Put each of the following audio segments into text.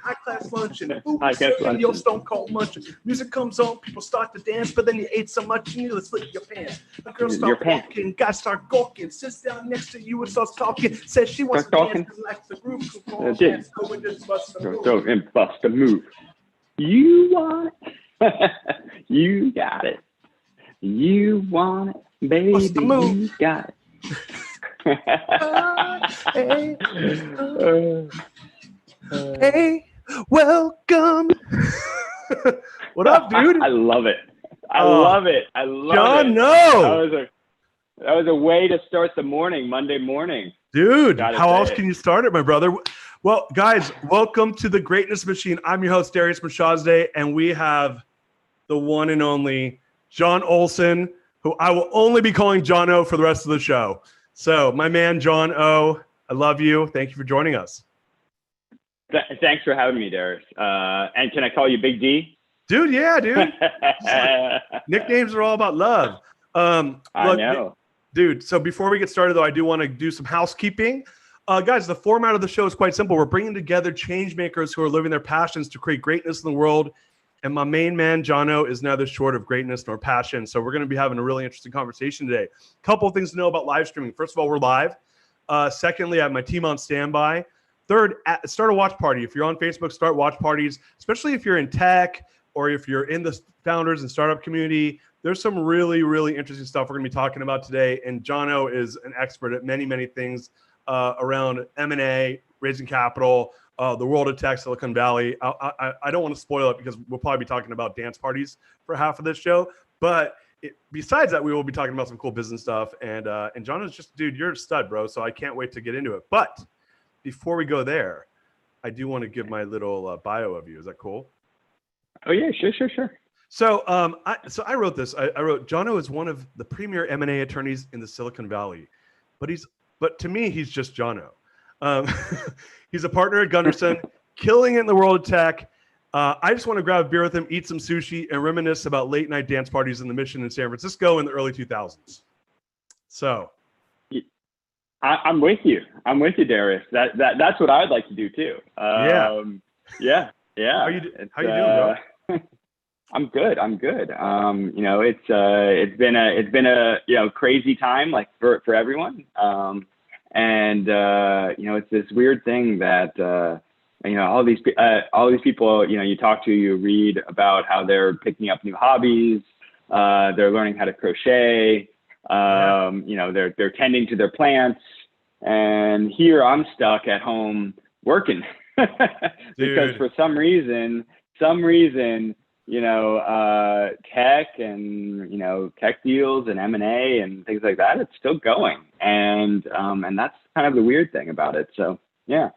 high class luncheon, food serving your stone cold luncheon. Music comes on, people start to dance, but then you ate so much you need to slip your pants. A girl start walking, guys start gawking, sits down next to you and starts talking. Says she wants to dance and likes the groove. So go and dance, go and just bust a move. Go and bust a move. You want it? You got it. You want it, baby? You got it. Hey, welcome. What up, dude? I love it. I love it. John, it. No. That was a way to start the morning, Monday morning. Dude, how else can you start it, my brother? Well, guys, welcome to the Greatness Machine. I'm your host, Darius Mirshahzadeh, and we have the one and only John Olson, who I will only be calling John O for the rest of the show. So, my man, John O, I love you. Thank you for joining us. Thanks for having me, Darius. And can I call you Big D? Dude, yeah, dude. Nicknames are all about love. I know. Dude, so before we get started, though, I do want to do some housekeeping. Guys, the format of the show is quite simple. We're bringing together change makers who are living their passions to create greatness in the world. And my main man, John O, is neither short of greatness nor passion. So we're going to be having a really interesting conversation today. A couple of things to know about live streaming. First of all, we're live. Secondly, I have my team on standby. Third, start a watch party. If you're on Facebook, start watch parties, especially if you're in tech or if you're in the founders and startup community. There's some really, really interesting stuff we're going to be talking about today. And John O is an expert at many, many things around M&A, raising capital, the world of tech, Silicon Valley. I don't want to spoil it because we'll probably be talking about dance parties for half of this show. But besides that, we will be talking about some cool business stuff. And John is just, dude, you're a stud, bro. So I can't wait to get into it. But before we go there, I do want to give my little bio of you. Is that cool? Oh, yeah, sure. So I wrote this. I wrote, John O is one of the premier M&A attorneys in the Silicon Valley. But to me, he's just John O. He's a partner at Gunderson, killing it in the world of tech. I just want to grab a beer with him, eat some sushi, and reminisce about late night dance parties in the Mission in San Francisco in the early 2000s. So, I'm with you. Darius. That's what I'd like to do too. Yeah. How you doing, bro? I'm good. It's been a crazy time, like for everyone. It's this weird thing that all these people you talk to, you read about how they're picking up new hobbies, they're learning how to crochet, they're tending to their plants, and here I'm stuck at home working because for some reason tech and tech deals and M&A and things like that, it's still going, and that's kind of the weird thing about it. So yeah,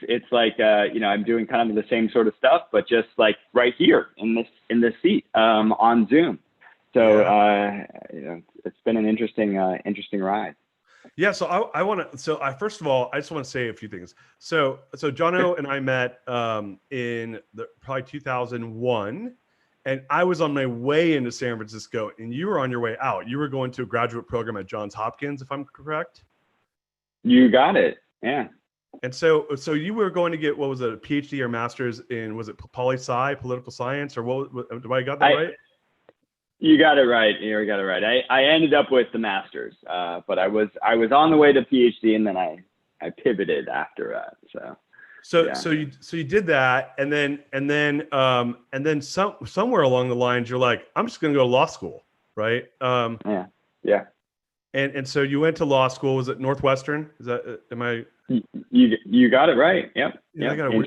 it's like I'm doing kind of the same sort of stuff, but just like right here in this seat on Zoom. So it's been an interesting ride. Yeah, so I want to. So first of all, I just want to say a few things. So John O and I met in probably 2001, and I was on my way into San Francisco, and you were on your way out. You were going to a graduate program at Johns Hopkins, if I'm correct. You got it. Yeah. And so you were going to get, what was it, a PhD or master's in, was it poli-sci, political science, or what? Do I got that right? You got it right. I ended up with the master's, but I was on the way to PhD, and then I pivoted after that. So you did that, and then somewhere along the lines, you're like, I'm just going to go to law school, right? Yeah. And so you went to law school. Was it Northwestern? Is that, am I? You got it right. Yep. Yeah, I got a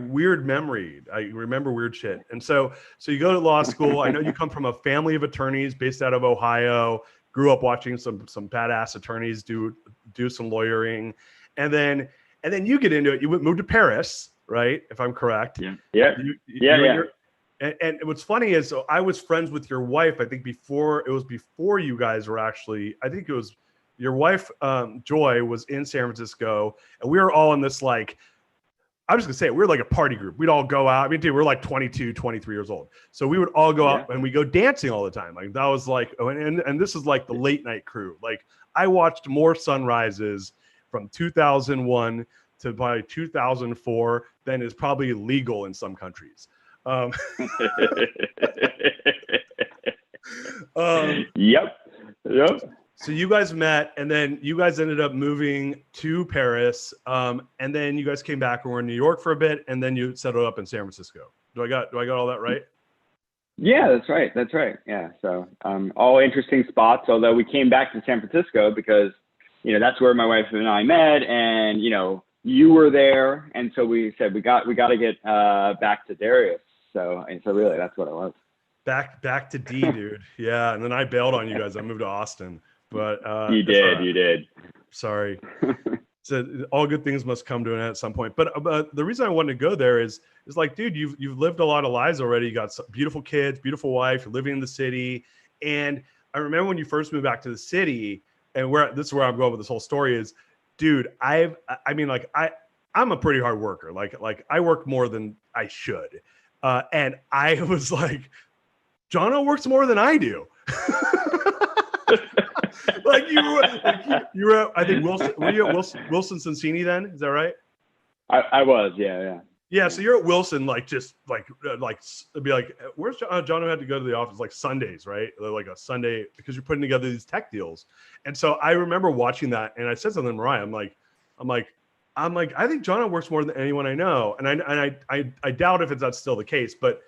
weird memory. I remember weird shit. And so you go to law school. I know you come from a family of attorneys based out of Ohio. Grew up watching some badass attorneys do some lawyering, and then you get into it. You moved to Paris, right? If I'm correct. Yeah. And what's funny is, so I was friends with your wife. I think before you guys were actually. I think it was your wife, Joy, was in San Francisco, and we were all in this, like, I'm just gonna say it, we were like a party group. We'd all go out. I mean, dude, we're like 22, 23 years old. So we would all go out and we go dancing all the time. Like that was like, and this is like the late night crew. Like I watched more sunrises from 2001 to by 2004 than is probably legal in some countries. Um, Yep. So you guys met, and then you guys ended up moving to Paris, and then you guys came back and were in New York for a bit, and then you settled up in San Francisco. Do I got all that right? Yeah, that's right. Yeah. So all interesting spots, although we came back to San Francisco because, that's where my wife and I met, and, you were there. And so we said, we got to get back to Darius. So really that's what it was. Back to D, dude. Yeah. And then I bailed on you guys. I moved to Austin, but you did. Sorry. So all good things must come to an end at some point. But the reason I wanted to go there is like, dude, you've lived a lot of lives already. You got some beautiful kids, beautiful wife, you're living in the city. And I remember when you first moved back to the city, and this is where I'm going with this whole story is, dude, I'm a pretty hard worker. Like I work more than I should. And I was like, Jono works more than I do. Like you were, I think Wilson, were you at Wilson Sonsini then? Is that right? I was, yeah. Yeah, so you're at Wilson, like just like it'd be like, where's Jono had to go to the office like Sundays, right? Like a Sunday because you're putting together these tech deals. And so I remember watching that, and I said something to Mariah. I'm like, I think Jono works more than anyone I know, and I doubt if that's still the case, but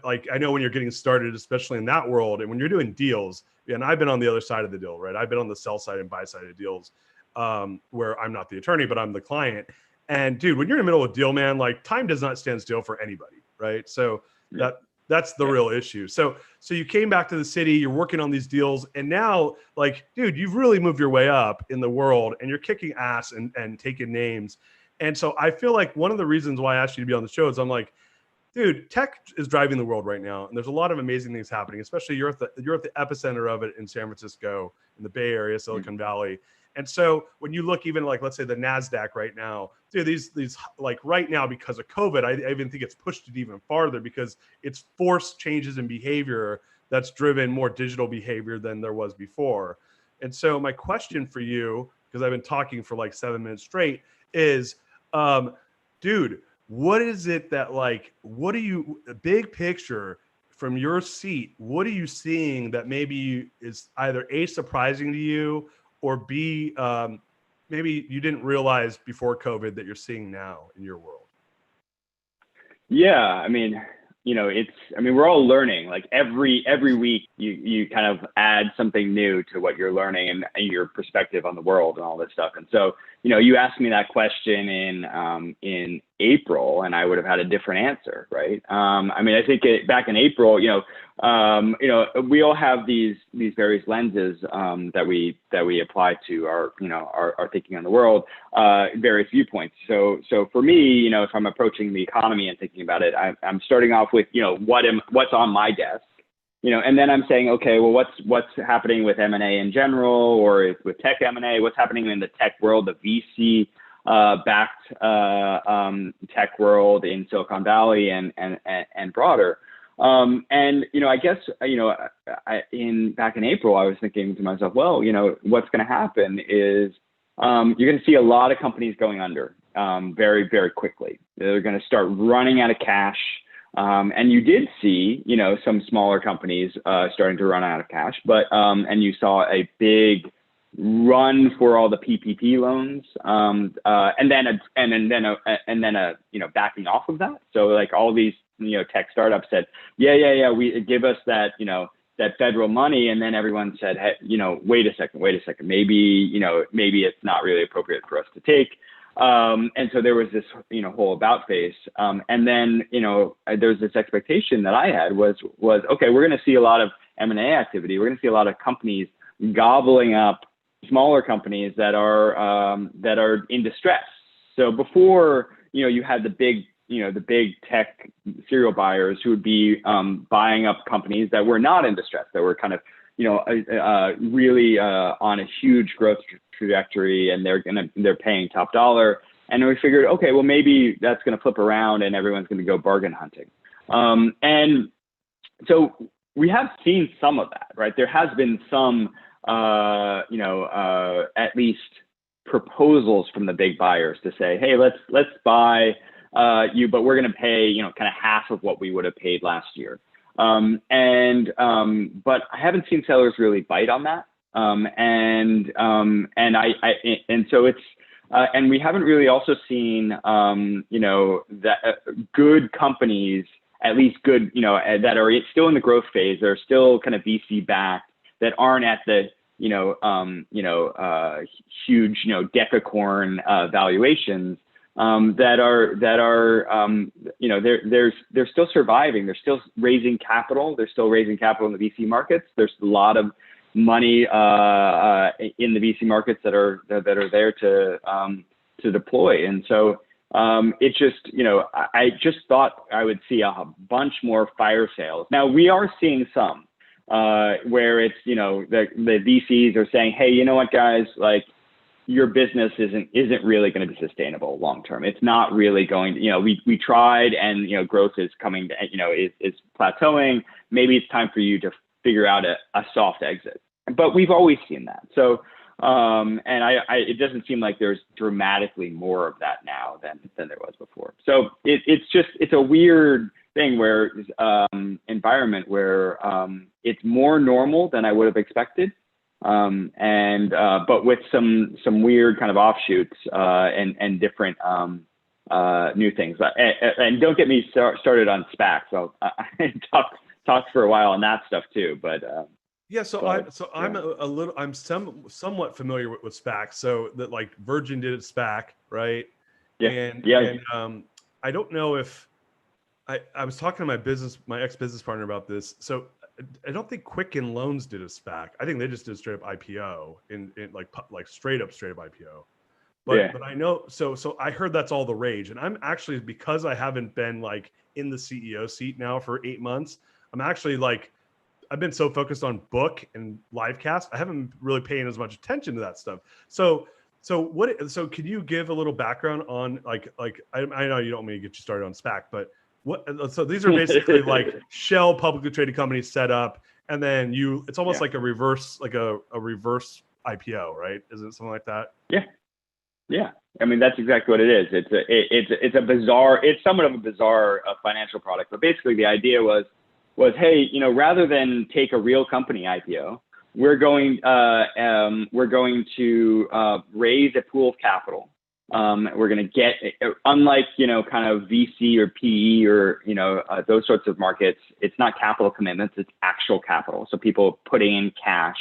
like I know when you're getting started, especially in that world, and when you're doing deals, and I've been on the other side of the deal, right? I've been on the sell side and buy side of deals, where I'm not the attorney, but I'm the client. And dude, when you're in the middle of a deal, man, like time does not stand still for anybody, right? So that's the real issue. So you came back to the city, you're working on these deals, and now, like, dude, you've really moved your way up in the world, and you're kicking ass and taking names. And so I feel like one of the reasons why I asked you to be on the show is I'm like, dude, tech is driving the world right now, and there's a lot of amazing things happening. Especially you're at the epicenter of it in San Francisco, in the Bay Area, Silicon Valley. And so when you look even like, let's say the NASDAQ right now, dude, these like right now because of COVID, I even think it's pushed it even farther because it's forced changes in behavior that's driven more digital behavior than there was before. And so my question for you, because I've been talking for like 7 minutes straight, is, dude, what is it that like, what are you, big picture from your seat, what are you seeing that maybe is either A, surprising to you, or B, maybe you didn't realize before COVID that you're seeing now in your world? Yeah, I mean, we're all learning. Like every week, you kind of add something new to what you're learning and your perspective on the world and all this stuff. And so, you asked me that question in April, and I would have had a different answer, right? I think back in April, we all have these various lenses that we apply to our thinking on the world, various viewpoints. So for me, if I'm approaching the economy and thinking about it, I'm starting off with what's on my desk. And then I'm saying, okay, well, what's happening with M&A in general, or with tech M&A? What's happening in the tech world, the VC backed tech world in Silicon Valley and broader. I guess back in April, I was thinking to myself, well, what's going to happen is you're going to see a lot of companies going under very, very quickly. They're going to start running out of cash. And you did see, some smaller companies starting to run out of cash, but and you saw a big run for all the PPP loans, and then a backing off of that. So like all these tech startups said, yeah, we give us that that federal money, and then everyone said, hey, wait a second, maybe it's not really appropriate for us to take. And so there was this, whole about face. And then, there's this expectation that I had was, okay, we're going to see a lot of M&A activity. We're going to see a lot of companies gobbling up smaller companies that are in distress. So before, you had the big tech serial buyers who would be buying up companies that were not in distress, that were kind of, really on a huge growth trajectory, and they're paying top dollar. And we figured, okay, well, maybe that's going to flip around and everyone's going to go bargain hunting. And so we have seen some of that, right? There has been some, at least proposals from the big buyers to say, hey, let's buy you, but we're going to pay, kind of half of what we would have paid last year. But I haven't seen sellers really bite on that. And so it's, and we haven't really also seen, that good companies, at least good, that are still in the growth phase, they're still kind of VC backed, that aren't at the, huge, decacorn valuations, that are they're still surviving. They're still raising capital. They're still raising capital in the VC markets. There's a lot of money in the VC markets that are there to deploy. And so it just, I just thought I would see a bunch more fire sales. Now we are seeing some where it's, the VCs are saying, hey, you know what, guys, like your business isn't really going to be sustainable long term. It's not really going to, we tried, and growth is coming to, is plateauing. Maybe it's time for you to figure out a soft exit. But we've always seen that. So and it doesn't seem like there's dramatically more of that now than there was before. So it's a weird thing where environment where it's more normal than I would have expected. But with some weird kind of offshoots and different new things. And don't get me started on SPACs. So I talk for a while on that stuff too. But yeah, I'm somewhat familiar with SPACs. So that, like, Virgin did a SPAC, right? Yeah. And I don't know if I was talking to my ex-business partner about this. So I don't think Quicken Loans did a SPAC. I think they just did a straight up IPO in like straight up IPO. But I know, so I heard that's all the rage. And I'm actually, because I haven't been like in the CEO seat now for 8 months, I'm actually like, I've been so focused on book and livecast, I haven't really paying as much attention to that stuff. So could you give a little background on like I know you don't want me to get you started on SPAC, but so these are basically like shell publicly traded companies set up, and then it's almost like a reverse reverse IPO, right? Is it something like that? Yeah. I mean, that's exactly what it is. It's somewhat of a bizarre financial product, but basically the idea was, hey, rather than take a real company IPO, we're going to raise a pool of capital. We're going to get, unlike, kind of VC or PE or, those sorts of markets, it's not capital commitments, it's actual capital. So people putting in cash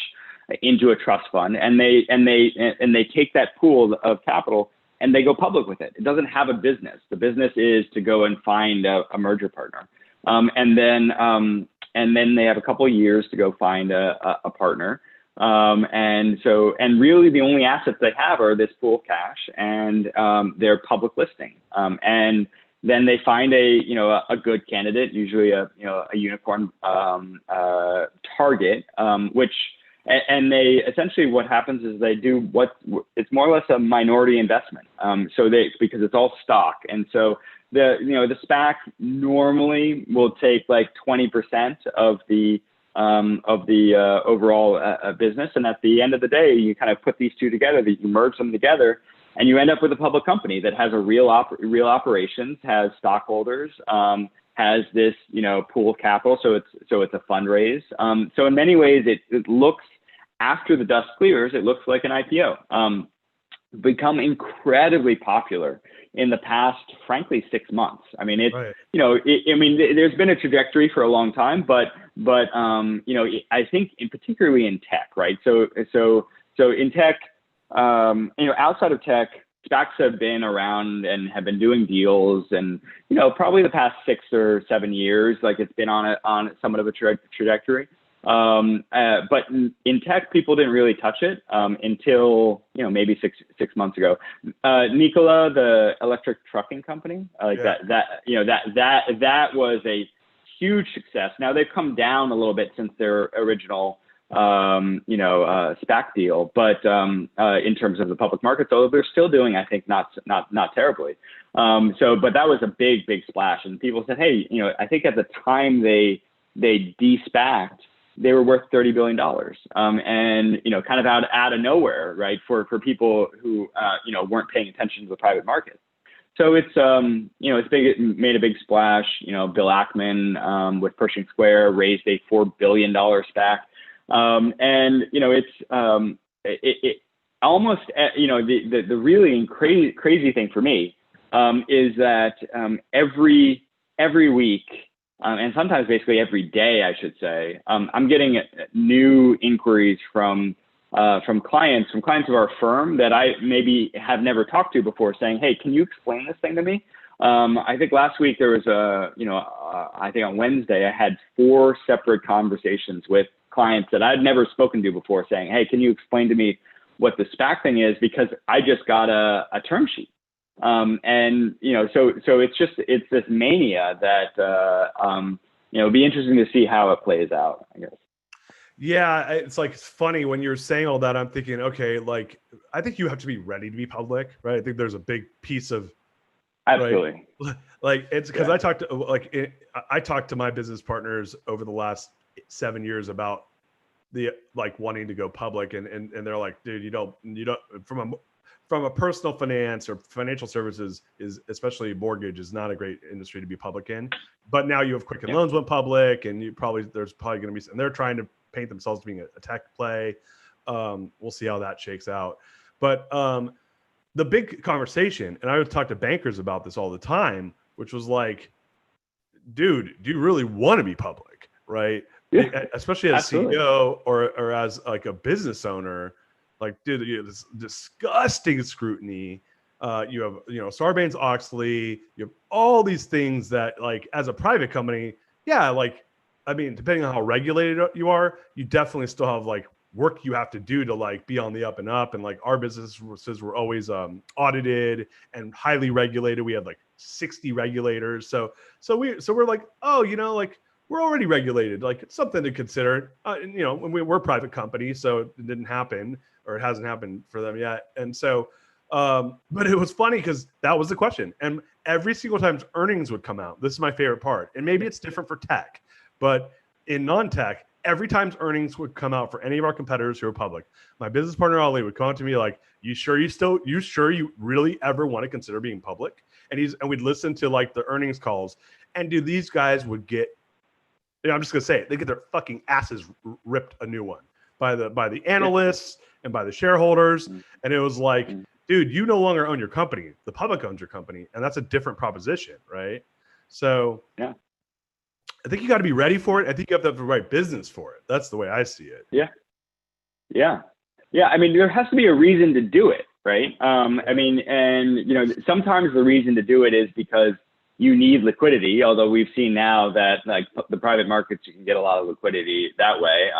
into a trust fund, and they take that pool of capital and they go public with it. It doesn't have a business. The business is to go and find a merger partner. And then they have a couple of years to go find a partner. And really the only assets they have are this pool of cash and their public listing. And then they find a good candidate, usually a unicorn target, and they essentially, what happens is they do it's more or less a minority investment. Because it's all stock. And so the SPAC normally will take like 20% of the overall business. And at the end of the day, you kind of put these two together, you merge them together, and you end up with a public company that has a real operations, has stockholders, has this, pool of capital. So it's a fundraise. So in many ways, it looks, after the dust clears, it looks like an IPO. Become incredibly popular in the past, frankly, 6 months. I mean, right. There's been a trajectory for a long time, but I think particularly in tech, right? So in tech, outside of tech, SPACs have been around and have been doing deals, and probably the past 6 or 7 years, like it's been on somewhat of a trajectory. But in tech, people didn't really touch it until maybe six months ago. Nikola, the electric trucking company, that was a huge success. Now they've come down a little bit since their original SPAC deal, but in terms of the public markets, although they're still doing, I think, not terribly. But that was a big splash, and people said, hey, I think at the time they de-SPACed, they were worth $30 billion. And, you know, kind of out of nowhere, right, for people who, you know, weren't paying attention to the private market. So it's, you know, it made a big splash. You know, Bill Ackman with Pershing Square raised a $4 billion SPAC. And, you know, it almost, you know, the really crazy thing for me is that every week, and sometimes basically every day, I should say, I'm getting new inquiries from clients of our firm that I maybe have never talked to before, saying, "Hey, can you explain this thing to me?" I think last week there was I think on Wednesday I had 4 separate conversations with clients that I'd never spoken to before, saying, "Hey, can you explain to me what the SPAC thing is? Because I just got a term sheet." And, you know, so it's this mania that, you know, it'd be interesting to see how it plays out, I guess. Yeah, it's like, it's funny when you're saying all that, I'm thinking, okay, like, I think you have to be ready to be public, right? I think there's a big piece of, Absolutely. right? Like, it's because I talked to my business partners over the last 7 years about the, like, wanting to go public, and they're like, dude, you don't from a personal finance or financial services, is especially mortgage, is not a great industry to be public in. But now you have Quicken Loans went public, and there's probably going to be, and they're trying to paint themselves as being a tech play. We'll see how that shakes out. But the big conversation, and I would talk to bankers about this all the time, which was like, dude, do you really want to be public, right? Yeah, especially as absolutely. CEO or as like a business owner. Like, dude, you have this disgusting scrutiny. You have, you know, Sarbanes-Oxley. You have all these things that, like, as a private company, yeah, like, I mean, depending on how regulated you are, you definitely still have, like, work you have to do to, like, be on the up and up. And, like, our businesses were always audited and highly regulated. We had like 60 regulators. So we're like, oh, you know, like, we're already regulated. Like, it's something to consider. And, you know, when we're a private company, so it didn't happen, or it hasn't happened for them yet. And so, but it was funny because that was the question. And every single time earnings would come out, this is my favorite part. And maybe it's different for tech, but in non-tech, every time earnings would come out for any of our competitors who are public, my business partner Ali would come up to me like, you sure you really ever want to consider being public? And we'd listen to, like, the earnings calls, and dude, these guys would get, you know, I'm just gonna say it, they get their fucking asses ripped a new one by the analysts and by the shareholders. And it was like, dude, you no longer own your company. The public owns your company, and that's a different proposition, right? So yeah, I think you got to be ready for it. I think you have to have the right business for it. That's the way I see it. Yeah. I mean, there has to be a reason to do it, right? I mean, and, you know, sometimes the reason to do it is because you need liquidity, although we've seen now that, like, the private markets, you can get a lot of liquidity that way.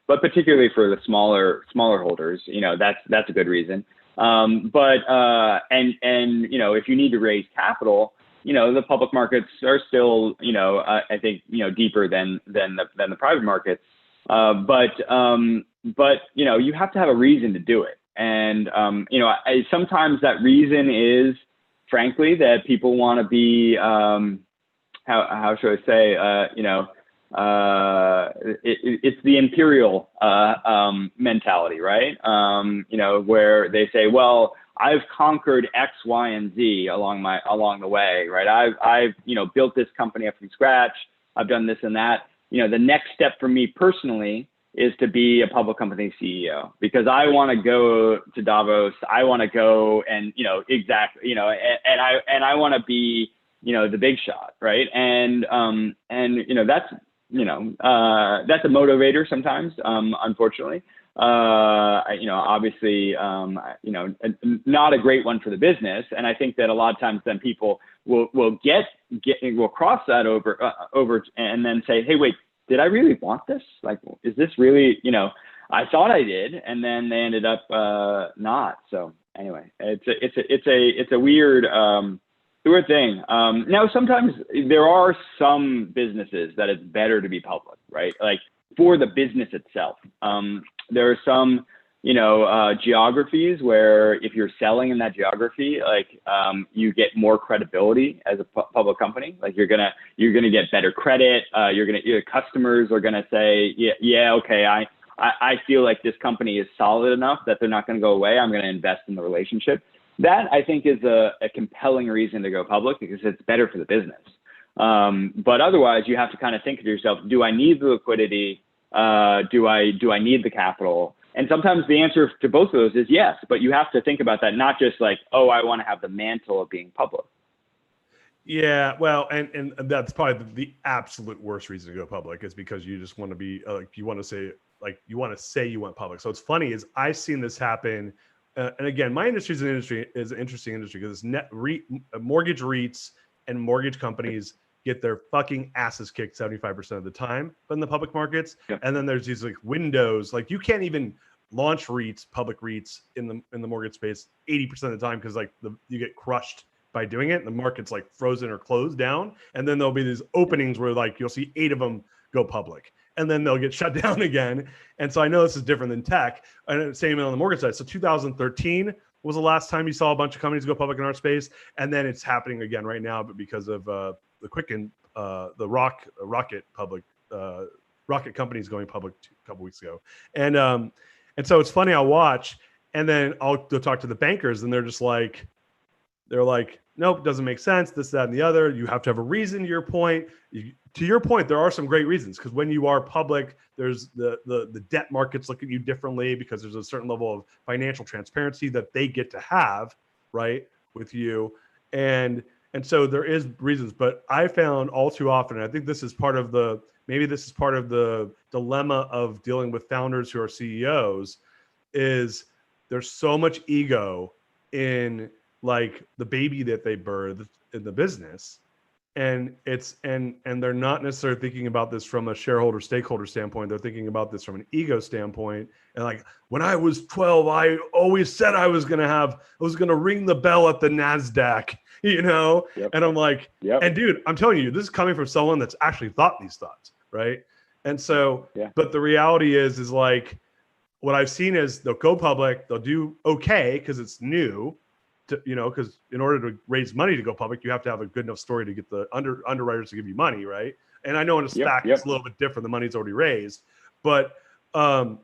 But particularly for the smaller holders, you know, that's a good reason. But you know, if you need to raise capital, you know, the public markets are still, you know, I think, you know, deeper than the private markets. But you know, you have to have a reason to do it. And you know, sometimes that reason is, frankly, that people want to be, how should I say, you know, it's the imperial mentality, right? You know, where they say, well, I've conquered X, Y, and Z along the way, right? I've you know, built this company up from scratch. I've done this and that. You know, the next step for me personally is to be a public company CEO, because I want to go to Davos. I want to go and, you know, exactly, you know, and I want to be, you know, the big shot, right? And you know, that's a motivator sometimes, unfortunately. You know, obviously, you know, not a great one for the business. And I think that a lot of times then people will cross that over and then say, hey, wait, did I really want this? Like, is this really, you know, I thought I did, and then they ended up not. So anyway, it's a weird thing. Now, sometimes there are some businesses that it's better to be public, right? Like, for the business itself. There are some geographies where if you're selling in that geography, you get more credibility as a public company. Like you're gonna get better credit. Your customers are gonna say, yeah, okay, I feel like this company is solid enough that they're not gonna go away. I'm gonna invest in the relationship. That I think is a compelling reason to go public because it's better for the business. But otherwise, you have to kind of think to yourself, do I need the liquidity? Do I need the capital? And sometimes the answer to both of those is yes, but you have to think about that, not just like, oh, I want to have the mantle of being public. Yeah, well, and that's probably the absolute worst reason to go public is because you just want to be you want to say you went public. So it's funny is I've seen this happen. And again, my industry is an interesting industry because it's mortgage REITs and mortgage companies get their fucking asses kicked 75% of the time in the public markets. Yeah. And then there's these like windows, like you can't even launch REITs, public REITs in the mortgage space 80% of the time because like you get crushed by doing it. The market's like frozen or closed down. And then there'll be these openings where like you'll see 8 of them go public. And then they'll get shut down again. And so I know this is different than tech. And same on the mortgage side. So 2013 was the last time you saw a bunch of companies go public in our space. And then it's happening again right now, but because of the Quicken, the Rocket companies going public a couple weeks ago. And so it's funny, I'll watch and then I'll go talk to the bankers and they're like, nope, doesn't make sense. This, that, and the other. You have to have a reason to your point. To your point, there are some great reasons because when you are public, there's the debt markets look at you differently because there's a certain level of financial transparency that they get to have, right, with you. And so there is reasons, but I found all too often, I think this is part of the dilemma of dealing with founders who are CEOs is there's so much ego in like the baby that they birthed in the business. And they're not necessarily thinking about this from a shareholder stakeholder standpoint. They're thinking about this from an ego standpoint. And like when I was 12, I always said I was going to ring the bell at the NASDAQ, Yep. And I'm like, yep. And dude, I'm telling you, this is coming from someone that's actually thought these thoughts. Right. And so, yeah. But the reality is like, what I've seen is they'll go public, they'll do okay because it's new. Because in order to raise money to go public, you have to have a good enough story to get the underwriters to give you money, right? And I know in a SPAC it's a little bit different. The money's already raised, but then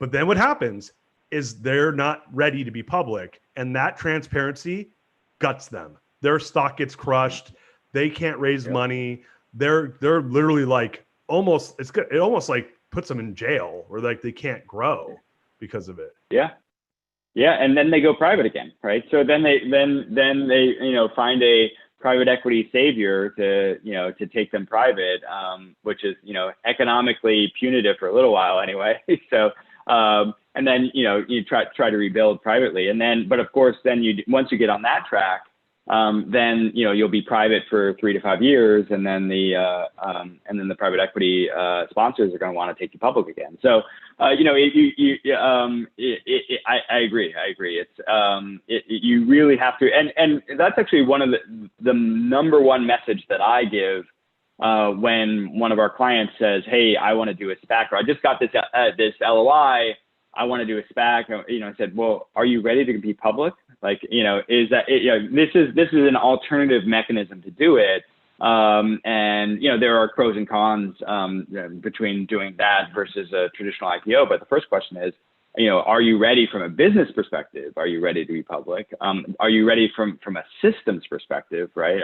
what happens is they're not ready to be public, and that transparency guts them. Their stock gets crushed. They can't raise money. They're literally like it almost like puts them in jail, or like they can't grow because of it. Yeah. Yeah, and then they go private again, right? So then they find a private equity savior to take them private, which is economically punitive for a little while anyway. So and then you try to rebuild privately, but of course then once you get on that track, then you'll be private for 3 to 5 years, and then the private equity sponsors are going to want to take you public again. So I agree. It's you really have to, and that's actually one of the number one message that I give when one of our clients says, "Hey, I want to do a SPAC," or "I just got this LOI, I want to do a SPAC." I said, "Well, are you ready to be public? Like, is that this is an alternative mechanism to do it." And there are pros and cons between doing that versus a traditional IPO. But the first question is, are you ready from a business perspective? Are you ready to be public? Are you ready from a systems perspective, right?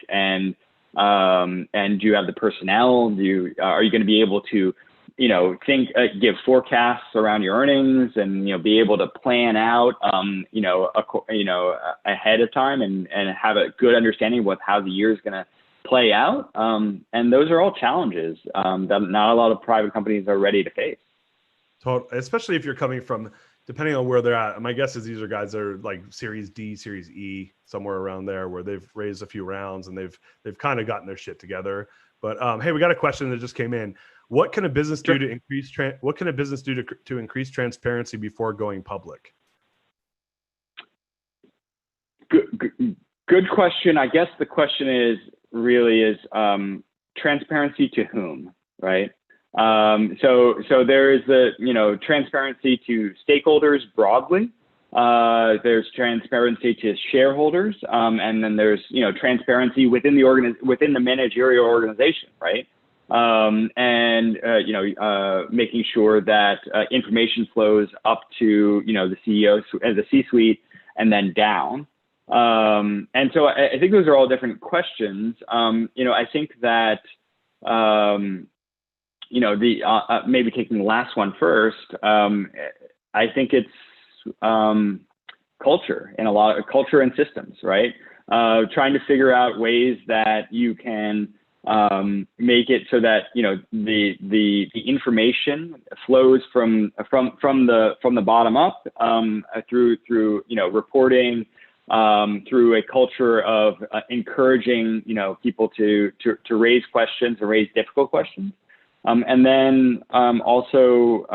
And do you have the personnel? Are you going to be able to give forecasts around your earnings and, be able to plan out, ahead of time and have a good understanding of how the year is going to play out. And those are all challenges that not a lot of private companies are ready to face. Especially if you're coming from, depending on where they're at. My guess is these are guys that are like Series D, Series E, somewhere around there where they've raised a few rounds and they've kind of gotten their shit together. But hey, we got a question that just came in. What can a business do to increase to increase transparency before going public? Good question. I guess the question is transparency to whom, right? So there is the, transparency to stakeholders broadly. There's transparency to shareholders, and then there's, transparency within the within the managerial organization, right? Making sure that information flows up to, the CEO and the C-suite and then down. And so I think those are all different questions. I think that, maybe taking the last one first, I think it's culture and a lot of culture and systems, right? Trying to figure out ways that you can make it so that the information flows from the bottom up, through reporting, through a culture of encouraging people to raise questions and raise difficult questions, and then also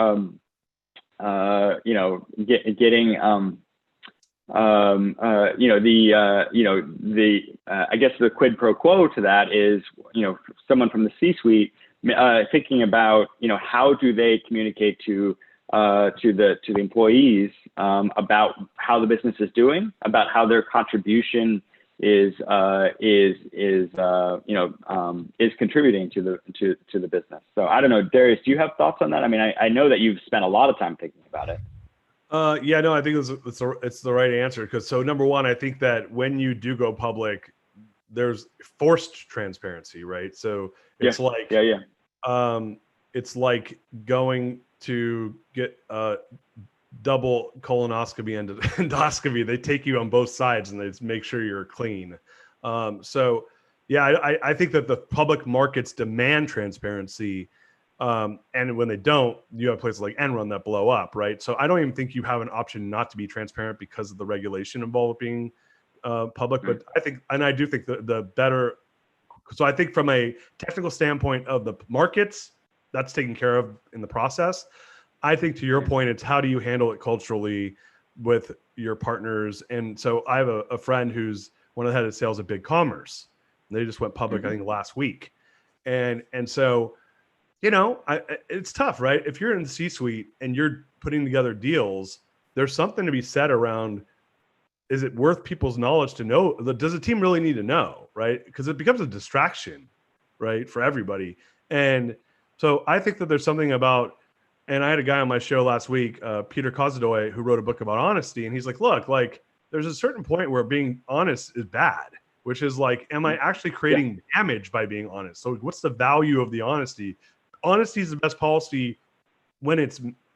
getting I guess the quid pro quo to that is, someone from the C-suite thinking about, how do they communicate to the employees about how the business is doing, about how their contribution is contributing to the business. So I don't know, Darius, do you have thoughts on that? I mean, I know that you've spent a lot of time thinking about it. Yeah, no, I think it's the right answer. Because so number one, I think that when you do go public, there's forced transparency, right? So it's it's like going to get a double colonoscopy and endoscopy. They take you on both sides and they just make sure you're clean. So yeah, I think that the public markets demand transparency. And when they don't, you have places like Enron that blow up, right? So I don't even think you have an option not to be transparent because of the regulation involved with being public. But I do think the better. So I think from a technical standpoint of the markets, that's taken care of in the process. I think to your point, it's how do you handle it culturally with your partners? And so I have a friend who's one of the head of sales at Big Commerce. They just went public, I think, last week. And so, it's tough, right? If you're in the C-suite and you're putting together deals, there's something to be said around, is it worth people's knowledge to know? Does the team really need to know, right? Because it becomes a distraction, right, for everybody. And so I think that there's something about, and I had a guy on my show last week, Peter Kozlodoy, who wrote a book about honesty. And he's like, look, like there's a certain point where being honest is bad, which is like, am I actually creating damage by being honest? So what's the value of the honesty? Honesty is the best policy when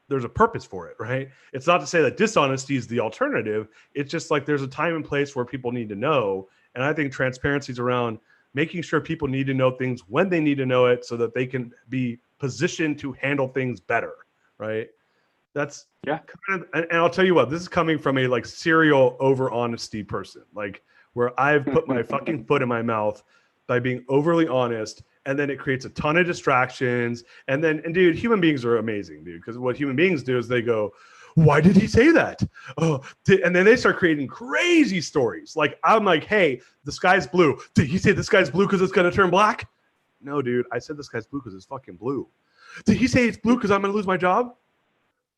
there's a purpose for it, right? It's not to say that dishonesty is the alternative. It's just like there's a time and place where people need to know. And I think transparency is around making sure people need to know things when they need to know it so that they can be positioned to handle things better, right? That's kind of, and I'll tell you what, this is coming from a like serial over honesty person, like where I've put my fucking foot in my mouth by being overly honest. And then it creates a ton of distractions. And dude, human beings are amazing, dude. Because what human beings do is they go, why did he say that? Oh, and then they start creating crazy stories. Like, I'm like, hey, the sky's blue. Did he say the sky's blue because it's going to turn black? No, dude. I said the sky's blue because it's fucking blue. Did he say it's blue because I'm going to lose my job?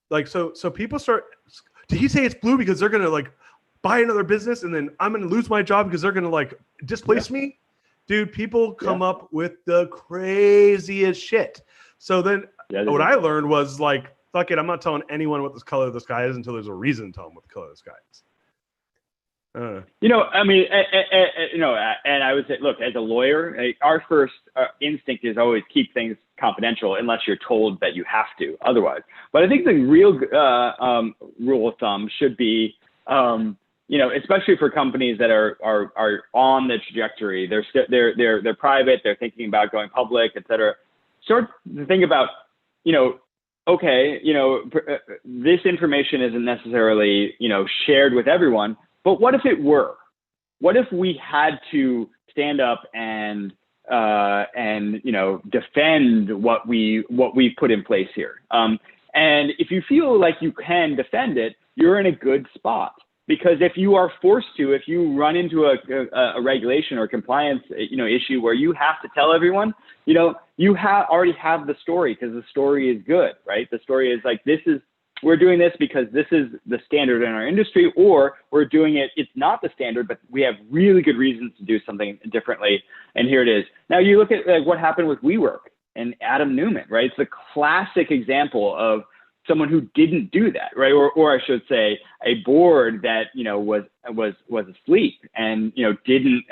Like, so people start, did he say it's blue because they're going to like buy another business and then I'm going to lose my job because they're going to like displace me? Dude, people come up with the craziest shit. So then what I learned was like, fuck it, I'm not telling anyone what the color of the sky is until there's a reason to tell them what the color of the sky is. And I would say, look, as a lawyer, our first instinct is always keep things confidential unless you're told that you have to otherwise. But I think the real rule of thumb should be, especially for companies that are on the trajectory, they're private, they're thinking about going public, et cetera. Start to think about, this information isn't necessarily, shared with everyone, but what if it were? What if we had to stand up and defend what we've put in place here? And if you feel like you can defend it, you're in a good spot. Because if you are forced to, if you run into a regulation or compliance, issue where you have to tell everyone, you already have the story, because the story is good, right? The story is like, we're doing this because this is the standard in our industry, or we're doing it, it's not the standard, but we have really good reasons to do something differently. And here it is. Now you look at what happened with WeWork and Adam Neumann, right? It's a classic example of someone who didn't do that, right? Or I should say a board that, was asleep and, didn't,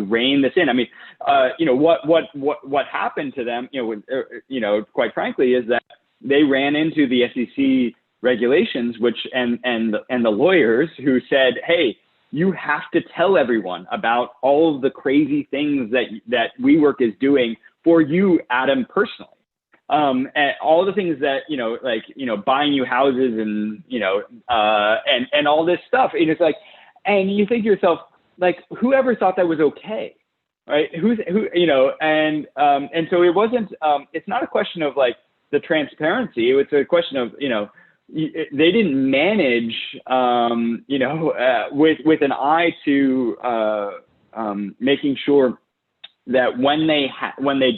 rein this in. I mean, what happened to them, quite frankly, is that they ran into the SEC regulations, and the lawyers who said, hey, you have to tell everyone about all of the crazy things that WeWork is doing for you, Adam, personally. And all the things that, buying you houses and, and all this stuff. And it's like, and you think to yourself, like, whoever thought that was okay, right? And so it wasn't, it's not a question of like the transparency. It's a question of, they didn't manage, with an eye to making sure that when they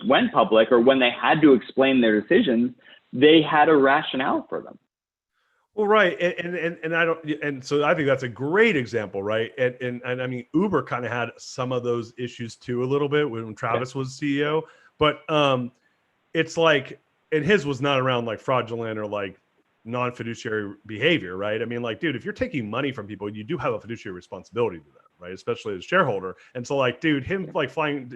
went public, or when they had to explain their decisions, they had a rationale for them. Well, right, and so I think that's a great example, right? And I mean, Uber kind of had some of those issues too, a little bit when Travis was CEO, but it's like, and his was not around like fraudulent or like non-fiduciary behavior, right? I mean, like, dude, if you're taking money from people, you do have a fiduciary responsibility to them, right? Especially as a shareholder. And so like, dude, him like flying,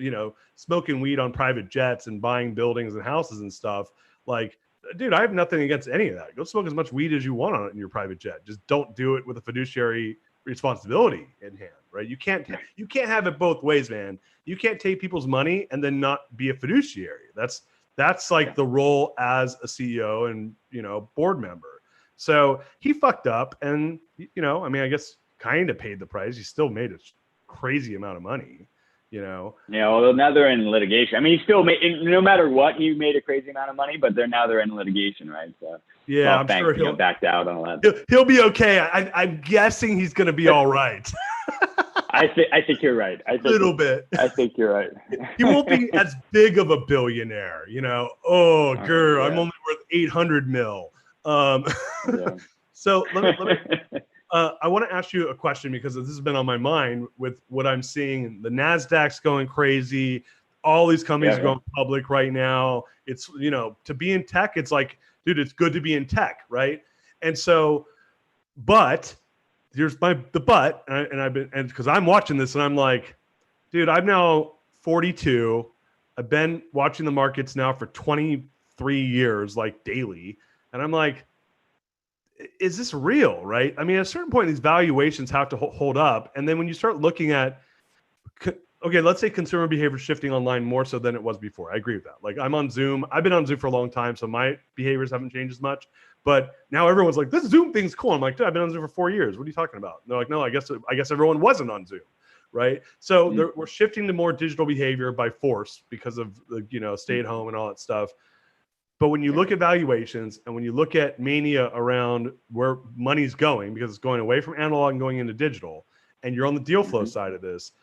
smoking weed on private jets and buying buildings and houses and stuff, like, dude, I have nothing against any of that. Go smoke as much weed as you want on it in your private jet. Just don't do it with a fiduciary responsibility in hand, right? You can't have it both ways, man. You can't take people's money and then not be a fiduciary. That's like the role as a CEO and, board member. So he fucked up and, I mean, I guess kind of paid the price. He still made a crazy amount of money, Yeah, well, now they're in litigation. I mean, he still made, no matter what, he made a crazy amount of money, but they're in litigation, right? So yeah, I'm sure he'll backed out on that. He'll be okay. I'm guessing he's going to be all right. I think you're right. A little bit. I think you're right. He won't be as big of a billionaire, Oh, girl, I'm only worth 800 mil. So let me I want to ask you a question, because this has been on my mind with what I'm seeing. The NASDAQ's going crazy. All these companies are going public right now. It's, to be in tech, it's like, dude, it's good to be in tech, right? And so, but here's the but, and because I'm watching this and I'm like, dude, I'm now 42. I've been watching the markets now for 23 years, like daily. And I'm like, is this real, right? I mean, at a certain point, these valuations have to hold up. And then when you start looking at, okay, let's say consumer behavior shifting online more so than it was before. I agree with that. Like, I'm on Zoom. I've been on Zoom for a long time, so my behaviors haven't changed as much. But now everyone's like, this Zoom thing's cool. I'm like, dude, I've been on Zoom for 4 years. What are you talking about? And they're like, no, I guess everyone wasn't on Zoom, right? So we're shifting to more digital behavior by force because of the, stay at home and all that stuff. But when you look at valuations and when you look at mania around where money's going, because it's going away from analog and going into digital, and you're on the deal flow side of this,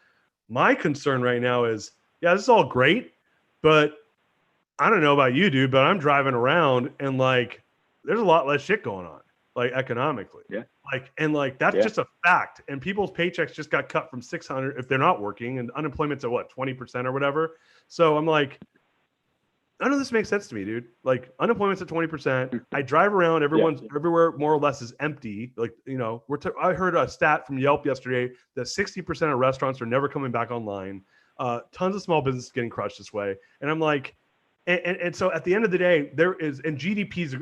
my concern right now is, this is all great, but I don't know about you, dude, but I'm driving around and like, there's a lot less shit going on, like economically. Yeah. That's just a fact. And people's paychecks just got cut from 600 if they're not working, and unemployment's at 20% or whatever. So I'm like, none of this makes sense to me, dude. Like, unemployment's at 20%. I drive around, everywhere more or less is empty. Like, I heard a stat from Yelp yesterday that 60% of restaurants are never coming back online. Tons of small businesses getting crushed this way. And I'm like, and so at the end of the day, there is, and GDP's,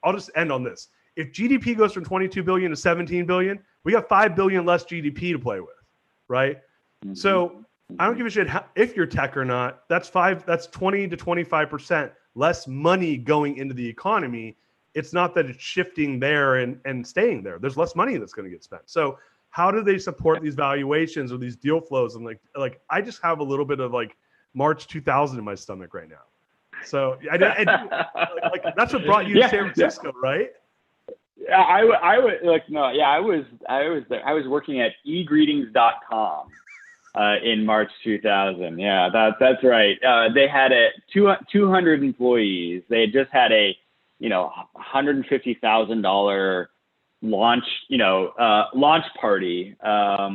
I'll just end on this. If GDP goes from 22 billion to 17 billion, we got 5 billion less GDP to play with, right? Mm-hmm. So I don't give a shit if you're tech or not. That's 20 to 25% less money going into the economy. It's not that it's shifting there and staying there. There's less money that's going to get spent. So how do they support these valuations or these deal flows? And like I just have a little bit of like March 2000 in my stomach right now. So like that's what brought you to San Francisco, right? I was like, no, yeah, I was there. I was working at egreetings.com in March 2000. Yeah, that's right. They had 200 employees. They had just had a, $150,000 launch party,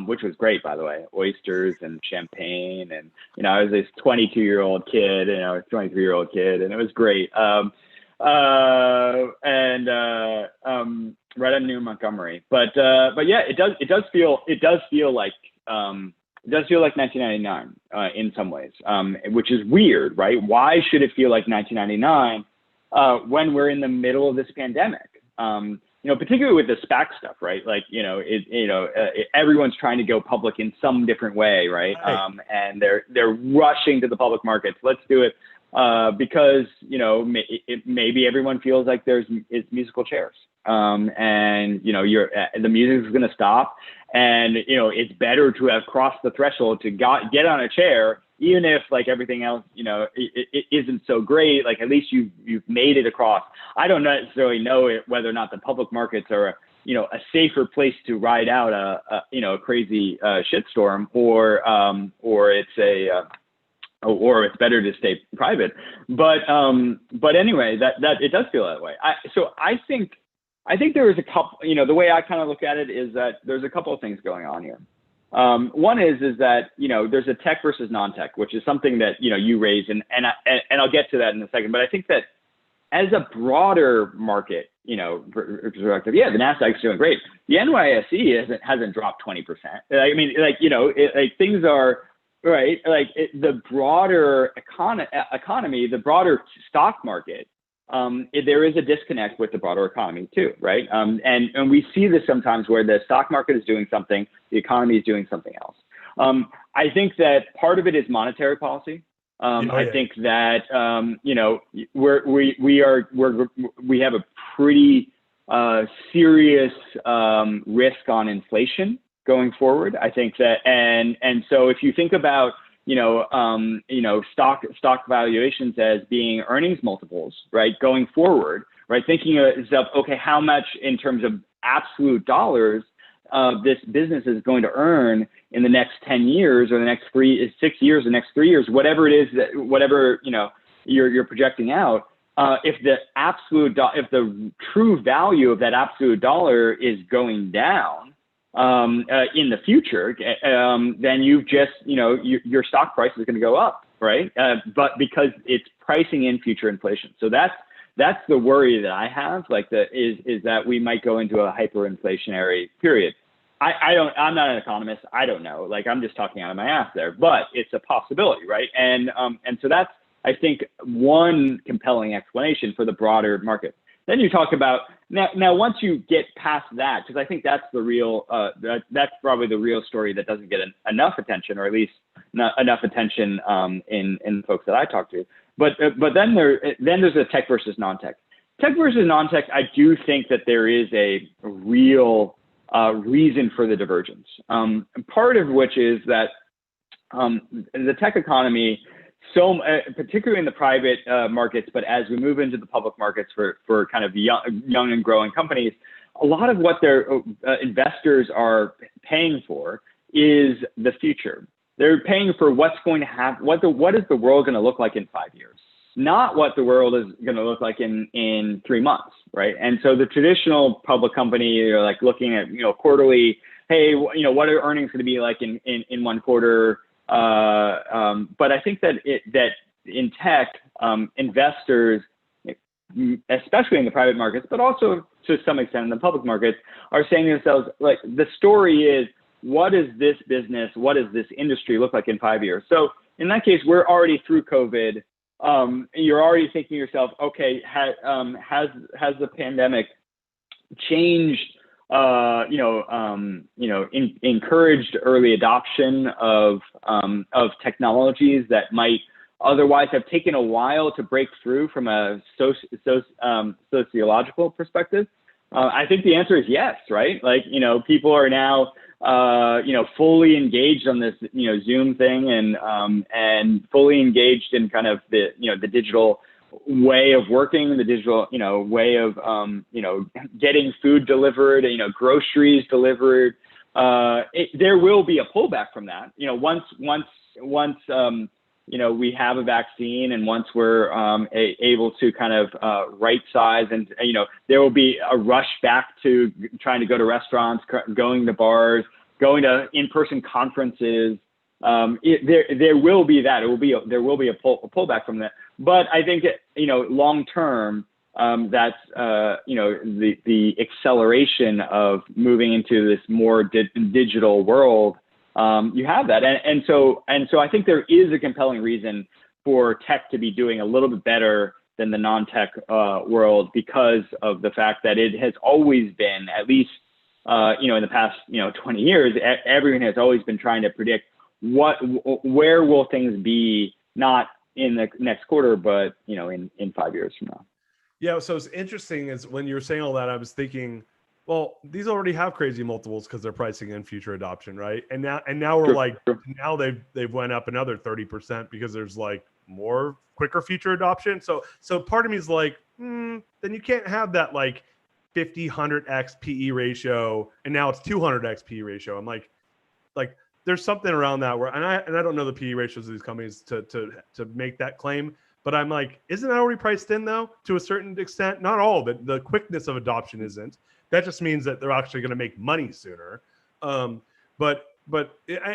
which was great, by the way, oysters and champagne. And, I was this 22-year-old kid, 23-year-old kid, and it was great. Right on New Montgomery, but yeah, it does feel like 1999 in some ways, which is weird, right? Why should it feel like 1999 when we're in the middle of this pandemic? Particularly with the SPAC stuff, right? Like, everyone's trying to go public in some different way, right? And they're rushing to the public markets. Let's do it because maybe everyone feels like it's musical chairs, and the music is going to stop, and it's better to have crossed the threshold to get on a chair, even if like everything else it isn't so great. Like at least you've made it across. I don't necessarily know whether or not the public markets are a safer place to ride out a crazy shitstorm, or it's better to stay private. But anyway, that it does feel that way. So I think there is a couple, the way I kind of look at it is that there's a couple of things going on here. One is that, there's a tech versus non-tech, which is something that, you raise, and I'll get to that in a second. But I think that as a broader market, perspective, yeah, the Nasdaq's doing great. The NYSE hasn't dropped 20%. I mean, things are, right, the broader economy, the broader stock market, there is a disconnect with the broader economy too, right? And we see this sometimes where the stock market is doing something, the economy is doing something else. I think that part of it is monetary policy. I think that we have a pretty serious risk on inflation going forward. I think that, and so if you think about stock valuations as being earnings multiples, right, going forward, right, thinking of, okay, how much in terms of absolute dollars this business is going to earn in the next 10 years or the next 6 years, the next 3 years, whatever it is, whatever you're projecting out. If the true value of that absolute dollar is going down in the future, then you've just, your stock price is going to go up, right? But because it's pricing in future inflation. So that's the worry that I have, is that we might go into a hyperinflationary period. I'm not an economist. I don't know. I'm just talking out of my ass there, but it's a possibility, right? And so that's, I think, one compelling explanation for the broader market. Then you talk about now once you get past that, because I think that's the real that's probably the real story that doesn't get enough attention, or at least not enough attention in the folks that I talk to. But then there's a tech versus non-tech. Tech versus non-tech, I do think that there is a real reason for the divergence. Part of which is that the tech economy, particularly in the private markets, but as we move into the public markets for kind of young and growing companies, a lot of what their investors are paying for is the future. They're paying for what's going to happen, what is the world going to look like in 5 years, not what the world is going to look like in 3 months, right? And so the traditional public company, you're looking at quarterly, hey, what are earnings going to be like in one quarter? But I think that in tech, investors, especially in the private markets, but also to some extent in the public markets, are saying to themselves, the story is, what does this business, what does this industry look like in 5 years? So in that case, we're already through COVID. You're already thinking to yourself, okay, has the pandemic changed? Encouraged early adoption of technologies that might otherwise have taken a while to break through from a sociological perspective? I think the answer is yes, right? People are now, fully engaged on this, Zoom thing, and fully engaged in kind of the digital way of working, the digital, way of, getting food delivered, groceries delivered. There will be a pullback from that. Once we have a vaccine, and once we're able to kind of right size, and there will be a rush back to trying to go to restaurants, going to bars, going to in-person conferences. There will be that. There will be a pullback from that. But I think long term, that's the acceleration of moving into this more digital world. You have that, and so I think there is a compelling reason for tech to be doing a little bit better than the non-tech world, because of the fact that it has always been, at least in the past 20 years, everyone has always been trying to predict where will things be, not in the next quarter, but in 5 years from now. Yeah, so it's interesting is when you were saying all that, I was thinking, well, these already have crazy multiples because they're pricing in future adoption, right? And now we're like, now they've went up another 30% because there's like more quicker future adoption. So part of me is like, then you can't have that like 100x PE ratio, and now it's 200x PE ratio. I'm like there's something around that where, and I don't know the PE ratios of these companies to make that claim, but I'm like, isn't that already priced in though, to a certain extent? Not all of it. The quickness of adoption isn't. That just means that they're actually going to make money sooner. But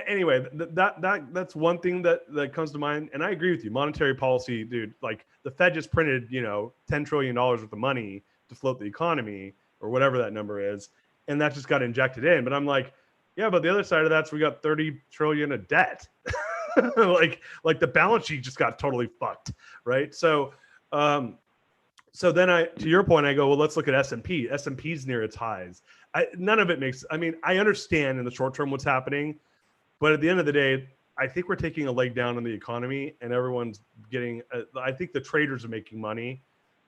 anyway, that's one thing that comes to mind. And I agree with you. Monetary policy, dude, like the Fed just printed, $10 trillion worth of money to float the economy, or whatever that number is. And that just got injected in. But I'm like, yeah, but the other side of that's, we got 30 trillion of debt. like the balance sheet just got totally fucked. Right. So then to your point, I go, well, let's look at S&P. S&P's near its highs. None of it makes, I understand in the short term what's happening, but at the end of the day, I think we're taking a leg down in the economy, and everyone's getting, I think the traders are making money,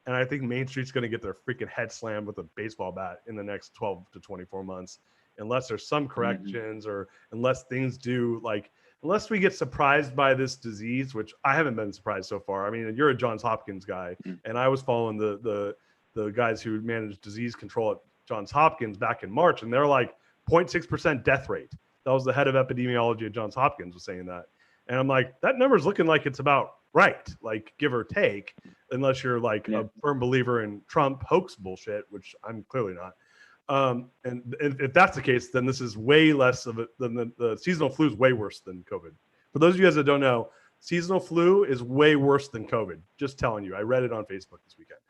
and I think Main Street's going to get their freaking head slammed with a baseball bat in the next 12 to 24 months, unless there's some corrections, or unless things do, unless we get surprised by this disease, which I haven't been surprised so far. You're a Johns Hopkins guy, and I was following the guys who manage disease control at Johns Hopkins back in March, and they're like 0.6% death rate. That was the head of epidemiology at Johns Hopkins was saying that. And I'm like, that number's looking like it's about right, like give or take, unless you're like a firm believer in Trump hoax bullshit, which I'm clearly not. And if that's the case, then this is way less of it than the seasonal flu is way worse than COVID. For those of you guys that don't know, seasonal flu is way worse than COVID. Just telling you, I read it on Facebook this weekend.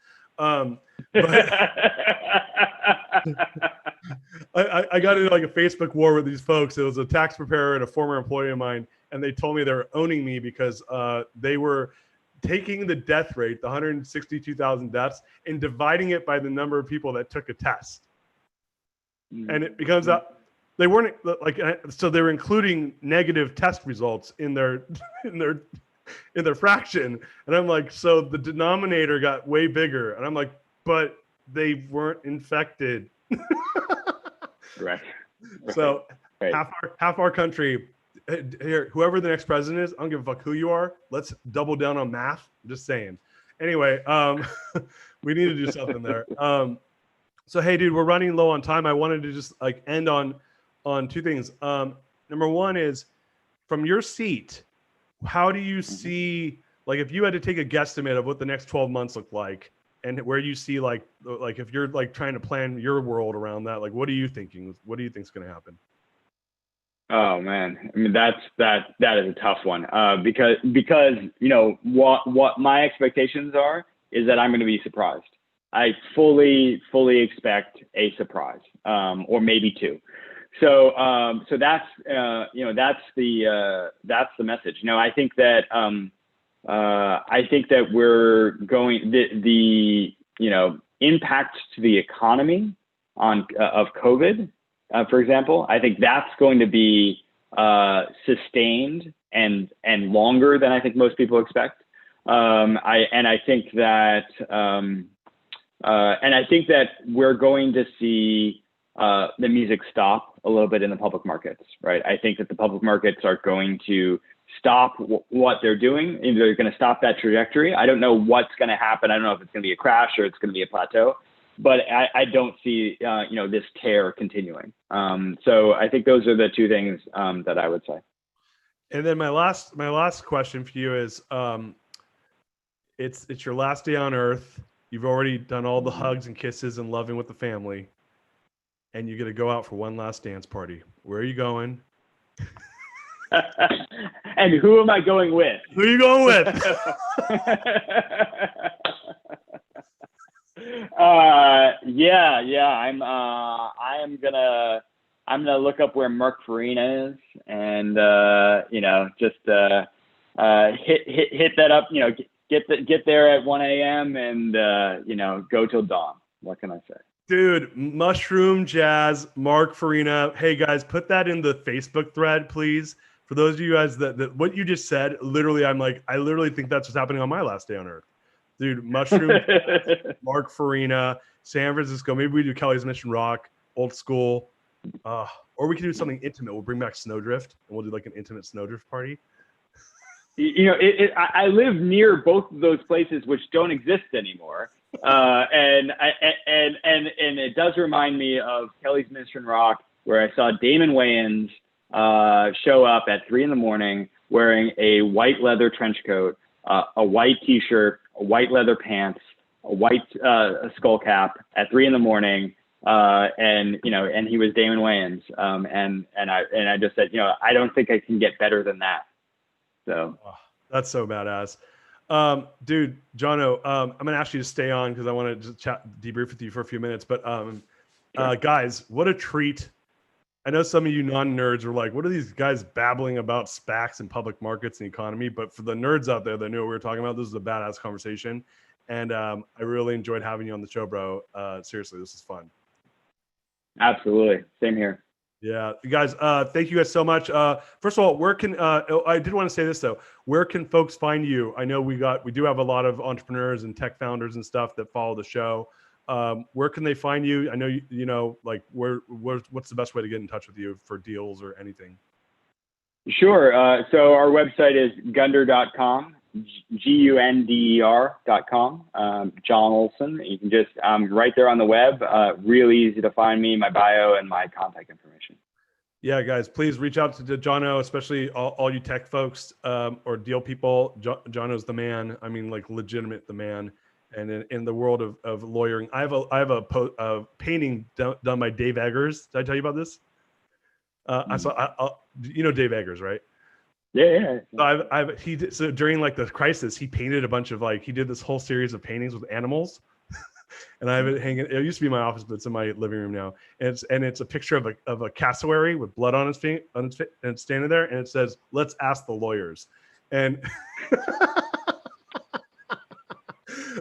I got into like a Facebook war with these folks. It was a tax preparer and a former employee of mine, and they told me they were owning me because they were taking the death rate, the 162,000 deaths, and dividing it by the number of people that took a test. And it becomes out they weren't like, so they were including negative test results in their fraction. And I'm like, so the denominator got way bigger. And I'm like, but they weren't infected. Right. So half our country here, whoever the next president is, I don't give a fuck who you are. Let's double down on math. I'm just saying. Anyway, we need to do something there. So, hey, dude, we're running low on time. I wanted to just like end on two things. Number one is, from your seat, how do you see, like, if you had to take a guesstimate of what the next 12 months look like, and where you see like if you're like trying to plan your world around that, like, what are you thinking? What do you think is going to happen? Oh man, I mean that is a tough one because you know what my expectations are is that I'm going to be surprised. I fully expect a surprise, or maybe two. So that's that's the message. You know, I think that we're going the impact to the economy of COVID, for example. I think that's going to be sustained and longer than I think most people expect. I think that we're going to see the music stop a little bit in the public markets, right? I think that the public markets are going to stop what they're doing. They're going to stop that trajectory. I don't know what's going to happen. I don't know if it's going to be a crash or it's going to be a plateau, but I don't see, this tear continuing. So I think those are the two things that I would say. And then my last question for you is, it's your last day on earth. You've already done all the hugs and kisses and loving with the family, and you're going to go out for one last dance party. Where are you going? And who am I going with? Who are you going with? I'm gonna look up where Mark Farina is, and just hit that up. Get there at 1 a.m. and go till dawn. What can I say? Dude, Mushroom Jazz, Mark Farina. Hey guys, put that in the Facebook thread, please. For those of you guys that what you just said, literally, I literally think that's what's happening on my last day on earth. Dude, Mushroom Jazz, Mark Farina, San Francisco. Maybe we do Kelly's Mission Rock, old school. Or we can do something intimate. We'll bring back Snowdrift, and we'll do like an intimate Snowdrift party. I live near both of those places, which don't exist anymore. And it does remind me of Kelly's Mission Rock, where I saw Damon Wayans show up at 3 a.m. wearing a white leather trench coat, a white T-shirt, a white leather pants, a white skull cap at 3 a.m. And he was Damon Wayans. And I just said, I don't think I can get better than that. So that's so badass. Dude, Jono, I'm going to ask you to stay on because I want to just debrief with you for a few minutes. But sure. Guys, what a treat. I know some of you non-nerds are like, what are these guys babbling about SPACs and public markets and economy? But for the nerds out there that knew what we were talking about, this is a badass conversation. And I really enjoyed having you on the show, bro. Seriously, this is fun. Absolutely. Same here. Yeah, guys, thank you guys so much. First of all, where can I did want to say this though. Where can folks find you? I know we do have a lot of entrepreneurs and tech founders and stuff that follow the show. Where can they find you? I know what's the best way to get in touch with you for deals or anything? Sure. So our website is gunder.com, GUNDER.com. John Olson. You can just right there on the web. Really easy to find me, my bio, and my contact information. Yeah, guys, please reach out to Jono, especially all you tech folks or deal people. Jono's the man. I mean, like legitimate the man. And in the world of lawyering, I have a painting done by Dave Eggers. Did I tell you about this? Dave Eggers, right? Yeah. So so during like the crisis, he painted a bunch of he did this whole series of paintings with animals, and I have it hanging. It used to be in my office, but it's in my living room now. And it's a picture of a cassowary with blood on his feet, and it's standing there, and it says, "Let's ask the lawyers." And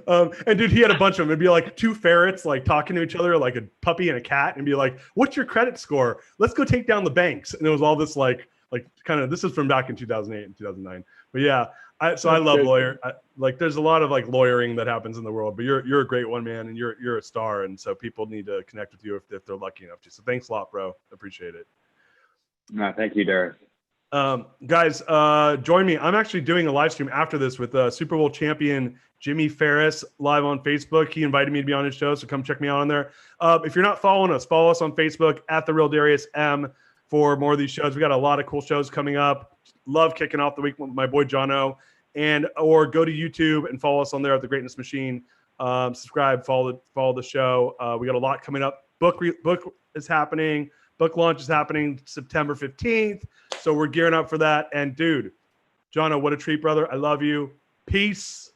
and dude, he had a bunch of them. It'd be like two ferrets like talking to each other, like a puppy and a cat, and be like, "What's your credit score? Let's go take down the banks." And it was all this like kind of, this is from back in 2008 and 2009. But yeah, I love lawyer. There's a lot of lawyering that happens in the world, but you're a great one, man, and you're a star, and so people need to connect with you if they're lucky enough to. So thanks a lot, bro. Appreciate it. No, thank you, Darius. Guys, join me. I'm actually doing a live stream after this with Super Bowl champion Jimmy Ferris live on Facebook. He invited me to be on his show, so come check me out on there. If you're not following us, follow us on Facebook at The Real Darius M for more of these shows. We got a lot of cool shows coming up. Love kicking off the week with my boy Jono, or go to YouTube and follow us on there at The Greatness Machine. Subscribe, follow the show. We got a lot coming up. Book is happening. Book launch is happening September 15th. So we're gearing up for that. And dude, Jono, what a treat, brother. I love you. Peace.